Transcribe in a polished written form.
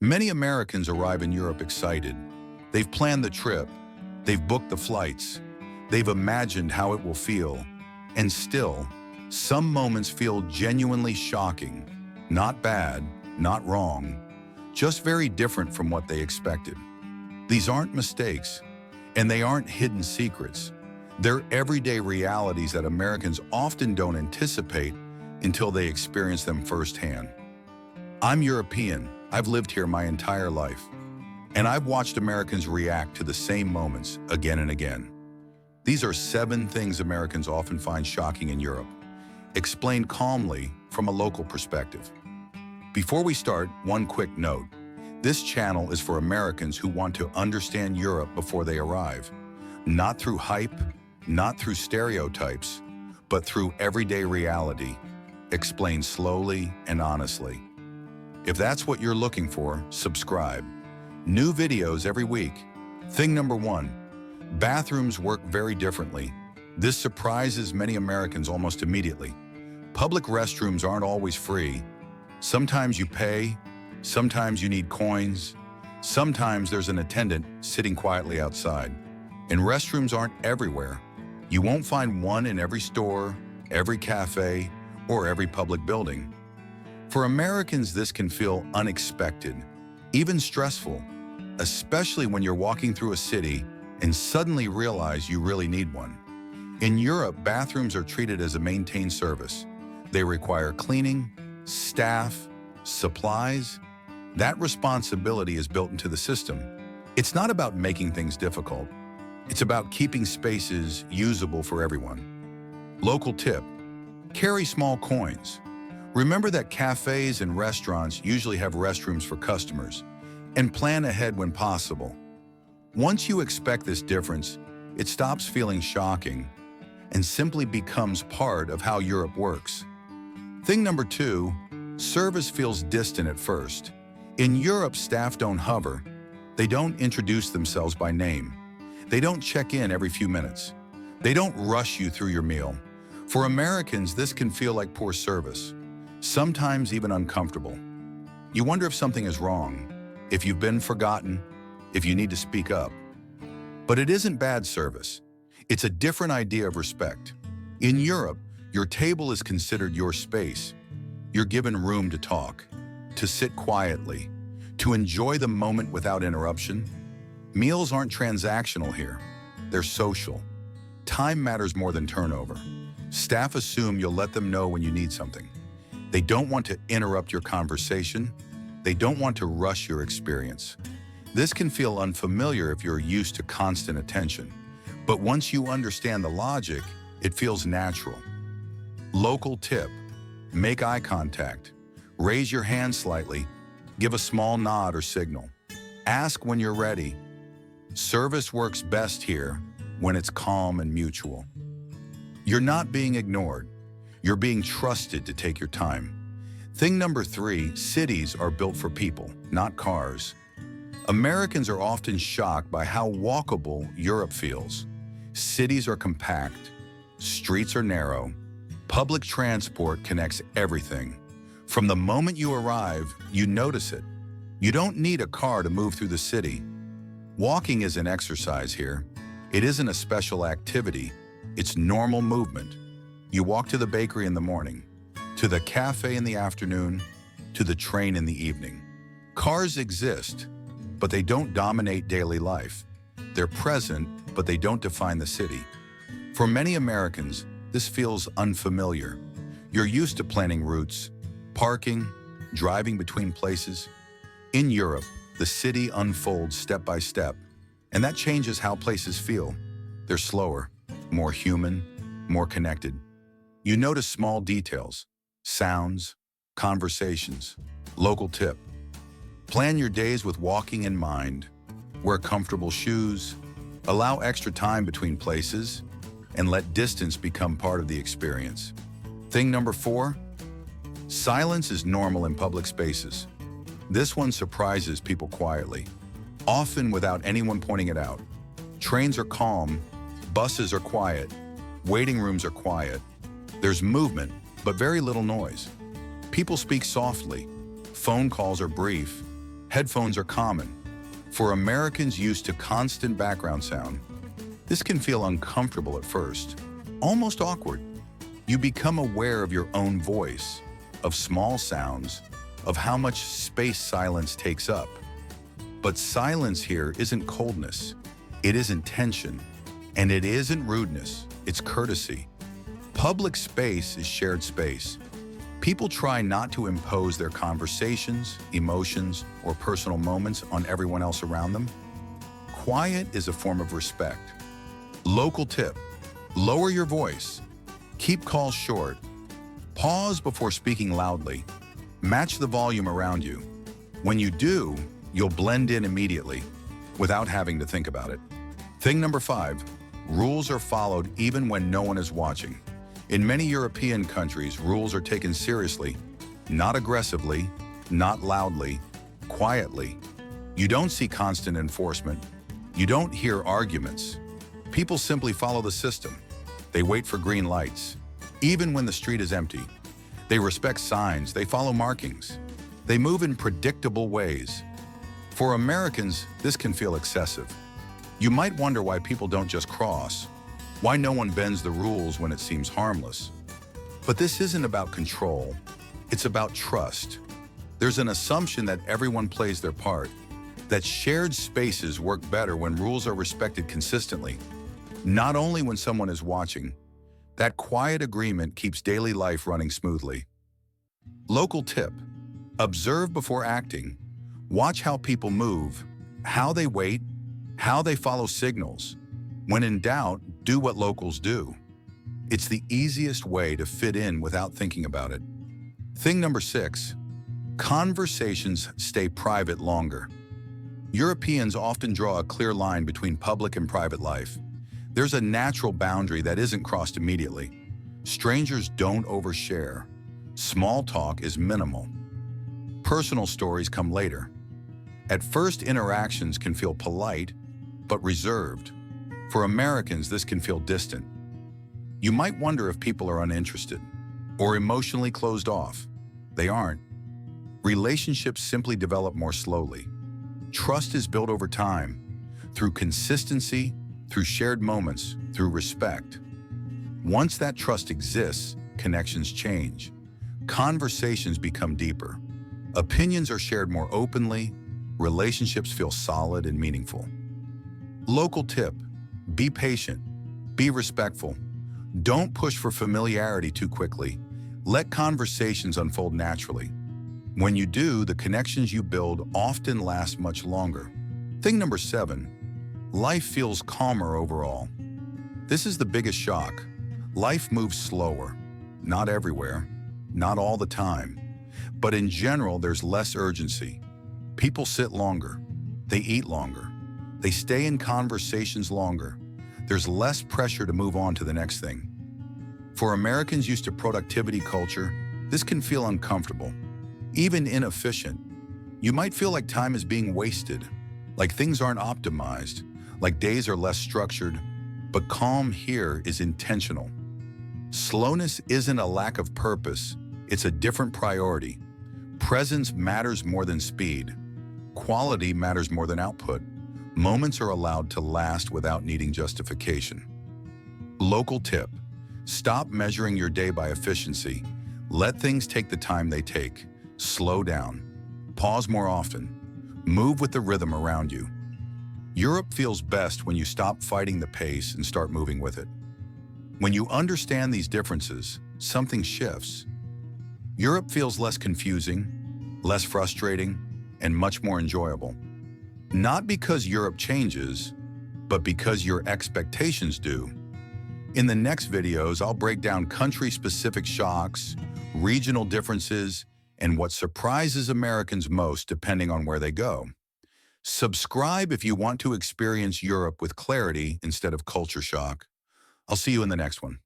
Many Americans arrive in Europe excited. They've planned the trip, they've booked the flights, they've imagined how it will feel, and still, some moments feel genuinely shocking. Not bad, not wrong, just very different from what they expected. These aren't mistakes, and they aren't hidden secrets. They're everyday realities that Americans often don't anticipate until they experience them firsthand. I'm European. I've lived here my entire life, and I've watched Americans react to the same moments again and again. These are 7 things Americans often find shocking in Europe, explained calmly from a local perspective. Before we start, one quick note. This channel is for Americans who want to understand Europe before they arrive, not through hype, not through stereotypes, but through everyday reality, explained slowly and honestly. If that's what you're looking for, subscribe. New videos every week. Thing number 1, bathrooms work very differently. This surprises many Americans almost immediately. Public restrooms aren't always free. Sometimes you pay, sometimes you need coins, sometimes there's an attendant sitting quietly outside. And restrooms aren't everywhere. You won't find one in every store, every cafe, or every public building. For Americans, this can feel unexpected, even stressful, especially when you're walking through a city and suddenly realize you really need one. In Europe, bathrooms are treated as a maintained service. They require cleaning, staff, supplies. That responsibility is built into the system. It's not about making things difficult. It's about keeping spaces usable for everyone. Local tip: carry small coins. Remember that cafes and restaurants usually have restrooms for customers, and plan ahead when possible. Once you expect this difference, it stops feeling shocking and simply becomes part of how Europe works. Thing number 2, service feels distant at first. In Europe, staff don't hover. They don't introduce themselves by name. They don't check in every few minutes. They don't rush you through your meal. For Americans, this can feel like poor service, sometimes even uncomfortable. You wonder if something is wrong, if you've been forgotten, if you need to speak up. But it isn't bad service. It's a different idea of respect. In Europe, your table is considered your space. You're given room to talk, to sit quietly, to enjoy the moment without interruption. Meals aren't transactional here. They're social. Time matters more than turnover. Staff assume you'll let them know when you need something. They don't want to interrupt your conversation. They don't want to rush your experience. This can feel unfamiliar if you're used to constant attention. But once you understand the logic, it feels natural. Local tip: make eye contact. Raise your hand slightly. Give a small nod or signal. Ask when you're ready. Service works best here when it's calm and mutual. You're not being ignored. You're being trusted to take your time. Thing number 3, cities are built for people, not cars. Americans are often shocked by how walkable Europe feels. Cities are compact, streets are narrow, public transport connects everything. From the moment you arrive, you notice it. You don't need a car to move through the city. Walking is an exercise here. It isn't a special activity, it's normal movement. You walk to the bakery in the morning, to the cafe in the afternoon, to the train in the evening. Cars exist, but they don't dominate daily life. They're present, but they don't define the city. For many Americans, this feels unfamiliar. You're used to planning routes, parking, driving between places. In Europe, the city unfolds step by step, and that changes how places feel. They're slower, more human, more connected. You notice small details, sounds, conversations. Local tip: plan your days with walking in mind. Wear comfortable shoes, allow extra time between places, and let distance become part of the experience. Thing number 4, silence is normal in public spaces. This one surprises people quietly, often without anyone pointing it out. Trains are calm, buses are quiet, waiting rooms are quiet. There's movement, but very little noise. People speak softly. Phone calls are brief. Headphones are common. For Americans used to constant background sound, this can feel uncomfortable at first, almost awkward. You become aware of your own voice, of small sounds, of how much space silence takes up. But silence here isn't coldness, it isn't tension, and it isn't rudeness, it's courtesy. Public space is shared space. People try not to impose their conversations, emotions, or personal moments on everyone else around them. Quiet is a form of respect. Local tip: lower your voice. Keep calls short. Pause before speaking loudly. Match the volume around you. When you do, you'll blend in immediately, without having to think about it. Thing number 5, rules are followed even when no one is watching. In many European countries, rules are taken seriously, not aggressively, not loudly, quietly. You don't see constant enforcement. You don't hear arguments. People simply follow the system. They wait for green lights, even when the street is empty. They respect signs, they follow markings. They move in predictable ways. For Americans, this can feel excessive. You might wonder why people don't just cross, why no one bends the rules when it seems harmless. But this isn't about control, it's about trust. There's an assumption that everyone plays their part, that shared spaces work better when rules are respected consistently, not only when someone is watching. That quiet agreement keeps daily life running smoothly. Local tip: observe before acting. Watch how people move, how they wait, how they follow signals. When in doubt, do what locals do. It's the easiest way to fit in without thinking about it. Thing number 6, conversations stay private longer. Europeans often draw a clear line between public and private life. There's a natural boundary that isn't crossed immediately. Strangers don't overshare. Small talk is minimal. Personal stories come later. At first, interactions can feel polite, but reserved. For Americans, this can feel distant. You might wonder if people are uninterested or emotionally closed off. They aren't. Relationships simply develop more slowly. Trust is built over time, through consistency, through shared moments, through respect. Once that trust exists, connections change. Conversations become deeper. Opinions are shared more openly. Relationships feel solid and meaningful. Local tip: be patient, be respectful. Don't push for familiarity too quickly. Let conversations unfold naturally. When you do, the connections you build often last much longer. Thing number 7, life feels calmer overall. This is the biggest shock. Life moves slower. Not everywhere, not all the time. But in general, there's less urgency. People sit longer. They eat longer. They stay in conversations longer. There's less pressure to move on to the next thing. For Americans used to productivity culture, this can feel uncomfortable, even inefficient. You might feel like time is being wasted, like things aren't optimized, like days are less structured. But calm here is intentional. Slowness isn't a lack of purpose, it's a different priority. Presence matters more than speed. Quality matters more than output. Moments are allowed to last without needing justification. Local tip: stop measuring your day by efficiency. Let things take the time they take. Slow down. Pause more often. Move with the rhythm around you. Europe feels best when you stop fighting the pace and start moving with it. When you understand these differences, something shifts. Europe feels less confusing, less frustrating, and much more enjoyable. Not because Europe changes, but because your expectations do. In the next videos, I'll break down country-specific shocks, regional differences, and what surprises Americans most depending on where they go. Subscribe if you want to experience Europe with clarity instead of culture shock. I'll see you in the next one.